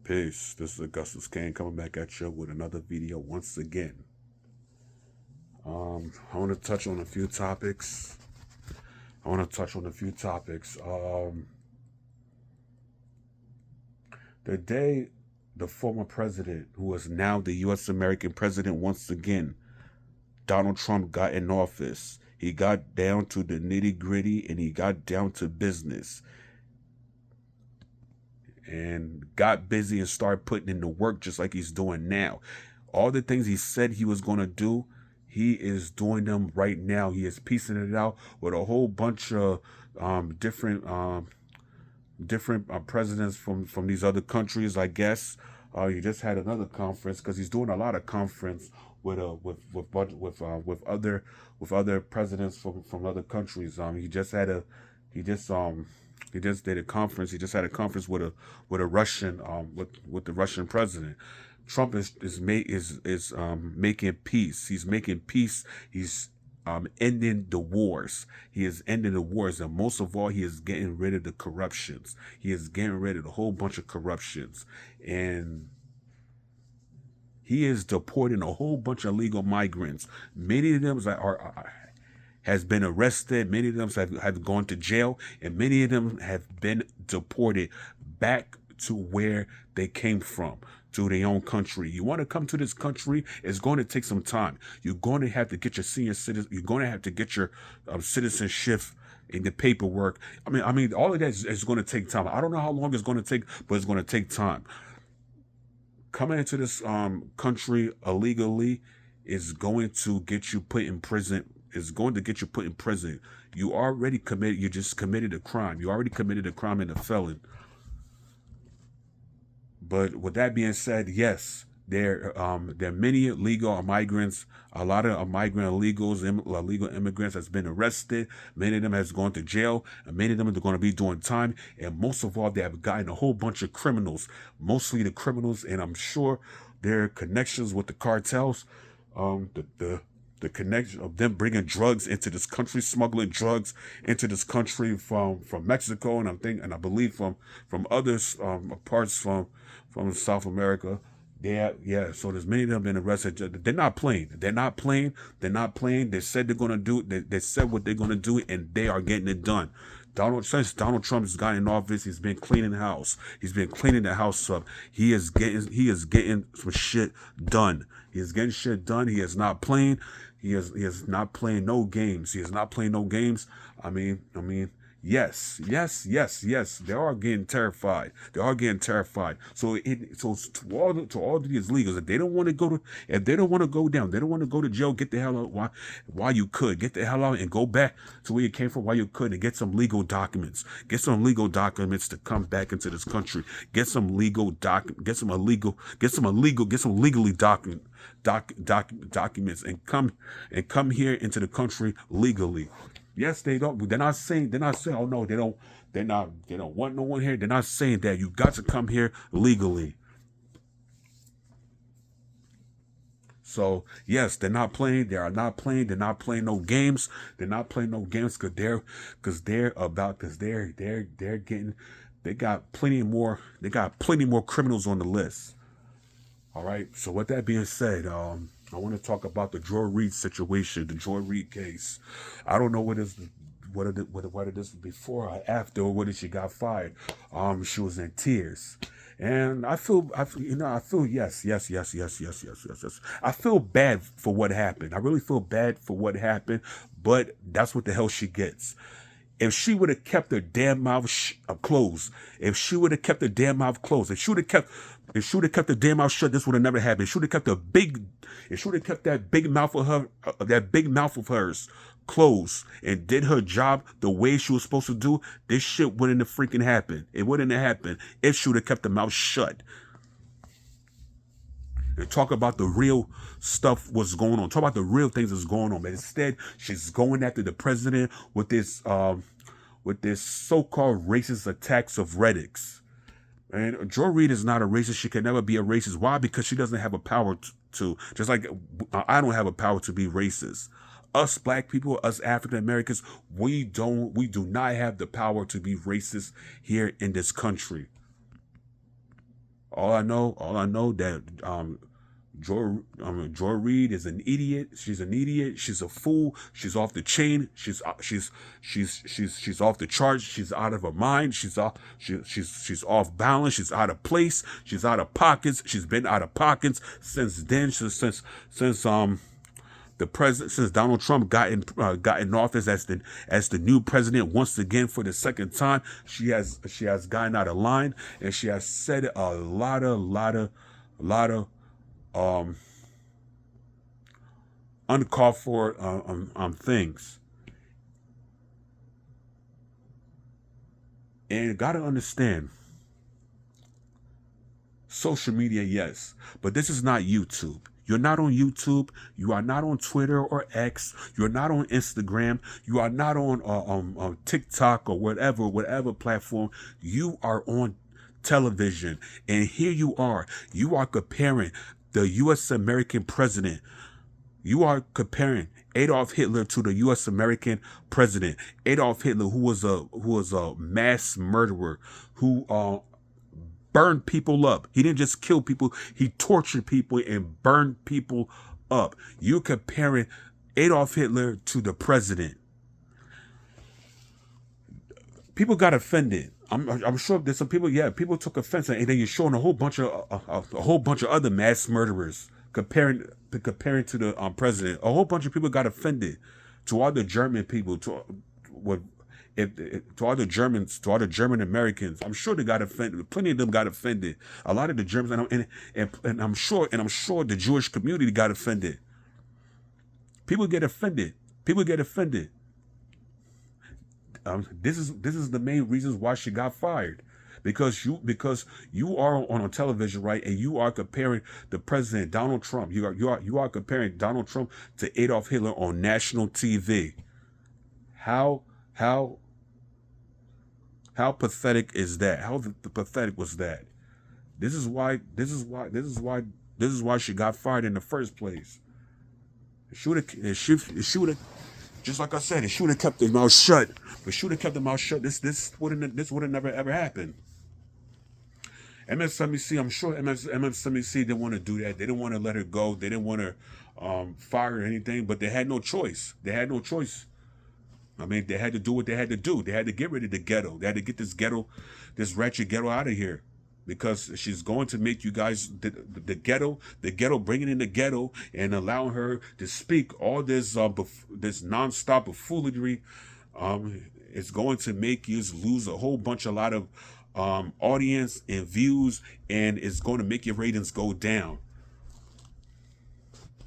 Peace. This is Augustus Kane coming back at you with another video once again. I want to touch on a few topics. The day the former president, who is now the U.S. American president once again, Donald Trump, got in office, he got down to the nitty gritty and he got down to business and got busy and started putting in the work just like he's doing now. All the things he said he was going to do, he is doing them right now. He is piecing it out with a whole bunch of different presidents from these other countries, I guess. He just had another conference because he's doing a lot of conference with other presidents from other countries. He just did a conference. He just had a conference with a Russian with the Russian president. Trump is making peace. He's making peace. He's ending the wars. He is ending the wars, and most of all, he is getting rid of the corruptions. He is getting rid of a whole bunch of corruptions, and he is deporting a whole bunch of illegal migrants. Many of them has been arrested. Many of them have gone to jail, and many of them have been deported back to where they came from, to their own country. You want to come to this country, it's going to take some time. You're going to have to get your senior citizen. You're going to have to get your citizenship in the paperwork. I mean, all of that is going to take time. I don't know how long it's going to take, but it's going to take time. Coming into this country illegally is going to get you put in prison. Is going to get you put in prison. You already committed. You just committed a crime. You already committed a crime and a felon. But with that being said, yes, there are many illegal migrants. A lot of migrant illegals, illegal immigrants has been arrested. Many of them has gone to jail, and many of them are going to be doing time. And most of all, they have gotten a whole bunch of criminals, mostly the criminals, and I'm sure their connections with the cartels, the connection of them bringing drugs into this country, smuggling drugs into this country from Mexico, and I believe from other parts from South America. Yeah. So there's many of them been arrested. They're not playing. They said they're gonna do it. They said what they're gonna do, and they are getting it done. Since Donald Trump has gotten in office, he's been cleaning the house. He's been cleaning the house up. He is getting some shit done. He is getting shit done. He is not playing. He is not playing no games. He is not playing no games. I mean, yes. They are getting terrified. So to all of these leaders, if they don't want to go down, they don't want to go to jail, get the hell out while you could. Get the hell out and go back to where you came from while you could, and get some legal documents. Get some legal documents to come back into this country. Get some legally documents and come here into the country legally. Yes, they don't. They're not saying. Oh no, they don't. They don't want no one here. They're not saying that. You got to come here legally. So yes, they're not playing. They are not playing. They're not playing no games. They're not playing no games because they got plenty more. They got plenty more criminals on the list. All right. So with that being said, I want to talk about the Reid situation, the Reid case. I don't know whether it is before or after, or whether she got fired. She was in tears, and I feel yes. I feel bad for what happened. I really feel bad for what happened, but that's what the hell she gets. If she would have kept her damn mouth closed, if she would have kept her damn mouth closed, if she would have kept her damn mouth shut, this would have never happened. She would have kept that big mouth of hers closed and did her job the way she was supposed to do, this shit wouldn't have freaking happened. It wouldn't have happened if she would have kept her mouth shut. And talk about the real stuff what's going on. Talk about the real things that's going on. But instead, she's going after the president with this so-called racist attacks of Reddicks. And Reid is not a racist. She can never be a racist. Why? Because she doesn't have a power to. Just like I don't have a power to be racist. Us black people, us African Americans, we do not have the power to be racist here in this country. All I know that Joy Reid is an idiot. She's an idiot. She's a fool. She's off the chain. She's off the charts. She's out of her mind. She's off balance. She's out of place. She's out of pockets. She's been out of pockets since then. Since the president, since Donald Trump got in office as the new president once again for the second time, she has gotten out of line, and she has said a lot of uncalled for things. And you gotta understand, social media, yes, but this is not YouTube. You're not on YouTube. You are not on Twitter or X. You're not on Instagram. You are not on TikTok or whatever platform. You are on television. And here you are. You are comparing the U.S. American president. You are comparing Adolf Hitler to the U.S. American president. Adolf Hitler, who was a mass murderer, who burned people up. He didn't just kill people, he tortured people and burned people up. You're comparing Adolf Hitler to the president. People got offended. I'm sure there's some people, people took offense, and then you're showing a whole bunch of other mass murderers comparing to the president. A whole bunch of people got offended. To all the German people, to all the Germans, to all the German Americans, I'm sure they got offended. Plenty of them got offended. A lot of the Germans, and I'm sure the Jewish community got offended. People get offended. This is the main reasons why she got fired, because you are on television, right, and you are comparing the president Donald Trump. You are comparing Donald Trump to Adolf Hitler on national TV. How pathetic is that? How pathetic was that? This is why she got fired in the first place. She would have, just like I said, she would have kept her mouth shut. But she would have kept her mouth shut. This would have never ever happened. MSNBC, I'm sure MSNBC didn't want to do that. They didn't want to let her go. They didn't want to fire her or anything. But they had no choice. I mean, they had to do what they had to do. They had to get rid of the ghetto. They had to get this Ratchet ghetto out of here, because she's going to make you guys the ghetto, bringing in the ghetto and allowing her to speak all this this nonstop buffoonery. It's going to make you lose a lot of audience and views, and it's going to make your ratings go down.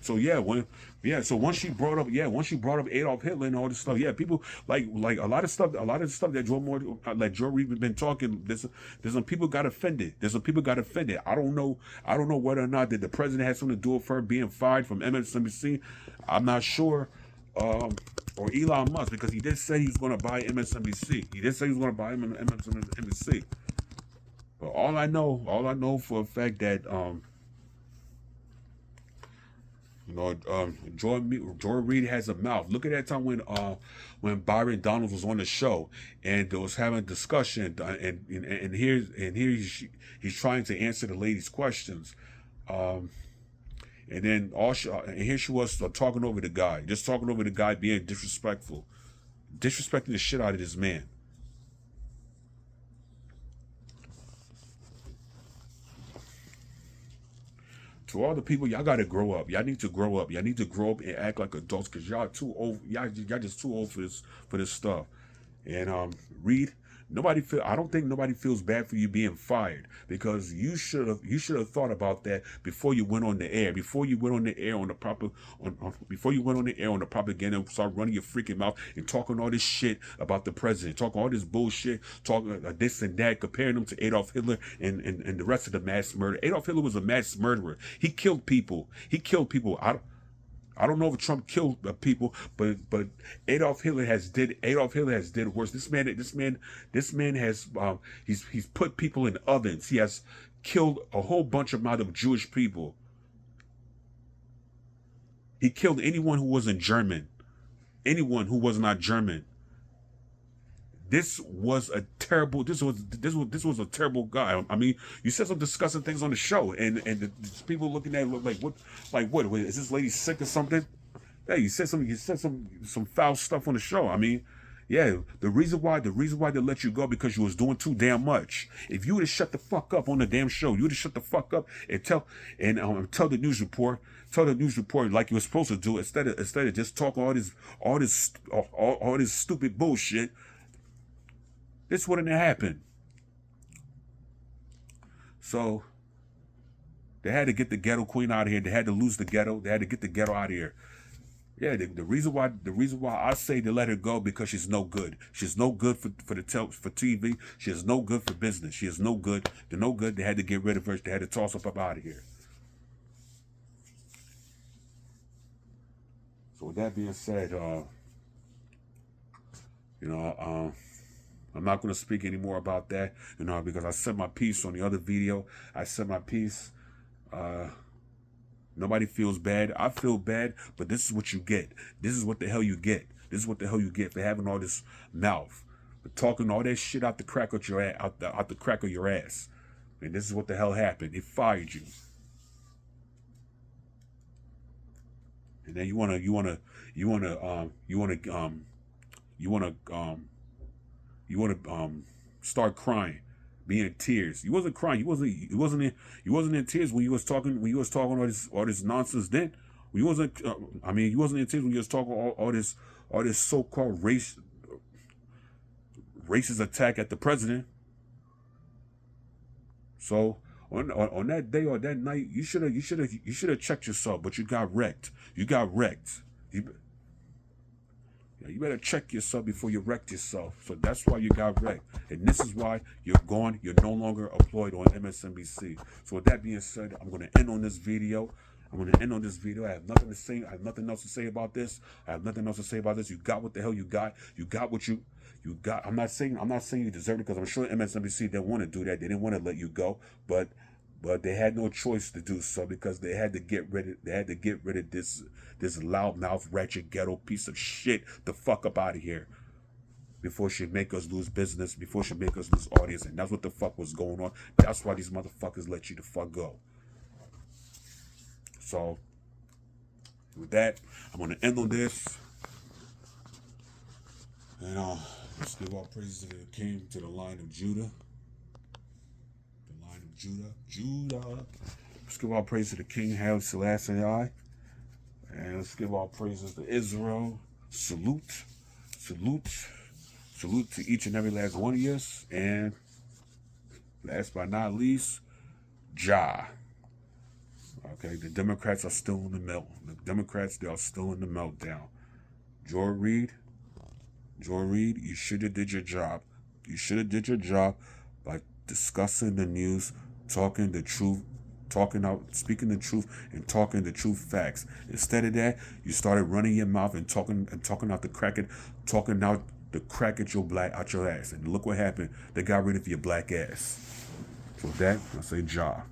So so once she brought up Adolf Hitler and all this stuff, people like a lot of stuff that Joe Reid been talking. There's some people got offended. I don't know whether or not that the president had something to do with her being fired from MSNBC. I'm not sure. Or Elon Musk, because he did say he's going to buy MSNBC. MSNBC. But all I know for a fact that Joy Reid has a mouth. Look at that time when Byron Donalds was on the show and they was having a discussion, and here he's trying to answer the lady's questions, and then here she was talking over the guy, being disrespectful, disrespecting the shit out of this man. To all the people, y'all gotta grow up. Y'all need to grow up. Y'all need to grow up and act like adults, because y'all too old. Y'all just too old for this stuff. And Reid, I don't think nobody feels bad for you being fired, because you should have thought about that before you went on the air. Before you went on the air on the propaganda, and start running your freaking mouth and talking all this shit about the president, talking all this bullshit, talking this and that, comparing them to Adolf Hitler and the rest of the mass murder. Adolf Hitler was a mass murderer. He killed people. I don't know if Trump killed people, but Adolf Hitler has did worse. This man has he's put people in ovens. He has killed a whole bunch of Jewish people. He killed anyone who wasn't German, anyone who was not German. This was a terrible. This was a terrible guy. I mean, you said some disgusting things on the show, and the people looking at it look like what? Is this lady sick or something? Yeah, you said some foul stuff on the show. I mean, yeah, the reason why they let you go because you was doing too damn much. If you would have shut the fuck up on the damn show, you would have shut the fuck up and tell the news report like you were supposed to do instead of just talking all this stupid bullshit. This wouldn't have happened. So they had to get the ghetto queen out of here. They had to lose the ghetto. They had to get the ghetto out of here. Yeah, the reason why I say to let her go because she's no good. She's no good for TV. She is no good for business. She is no good. They're no good. They had to get rid of her. They had to toss her up out of here. So with that being said, I'm not going to speak anymore about that, because I said my piece on the other video. I said my piece. Nobody feels bad. I feel bad, but this is what you get. This is what the hell you get. This is what the hell you get for having all this mouth, for talking all that shit out the crack of your ass, out the crack of your ass. And this is what the hell happened. They fired you. And then you wanna start crying, be in tears. You wasn't crying. You wasn't in tears when you was talking all this nonsense. Then you wasn't. You wasn't in tears when you was talking all this so-called racist attack at the president. So on that day or that night, you should have checked yourself, but you got wrecked. You better check yourself before you wreck yourself. So that's why you got wrecked. And this is why you're gone. You're no longer employed on MSNBC. So with that being said, I'm going to end on this video. I have nothing to say. I have nothing else to say about this. You got what the hell you got. You got what you got. I'm not saying you deserve it, because I'm sure MSNBC didn't want to do that. They didn't want to let you go. But they had no choice to do so, because they had to get rid of this loudmouth, ratchet, ghetto piece of shit the fuck up out of here before she make us lose business, before she make us lose audience. And that's what the fuck was going on. That's why these motherfuckers let you the fuck go. So with that, I'm going to end on this. And let's give all praises to the King, to the Lion of Judah. Judah. Let's give all praise to the King, Haile Selassie I. And let's give all praises to Israel. Salute to each and every last one of you. And last but not least, Jah. Okay, the Democrats are still in the melt. They are still in the meltdown. Reid, you should have did your job. By discussing the news, talking the truth, speaking the truth, and talking the true facts. Instead of that, you started running your mouth and talking out the crack out your ass. And look what happened. They got rid of your black ass. So with that, I say Jah.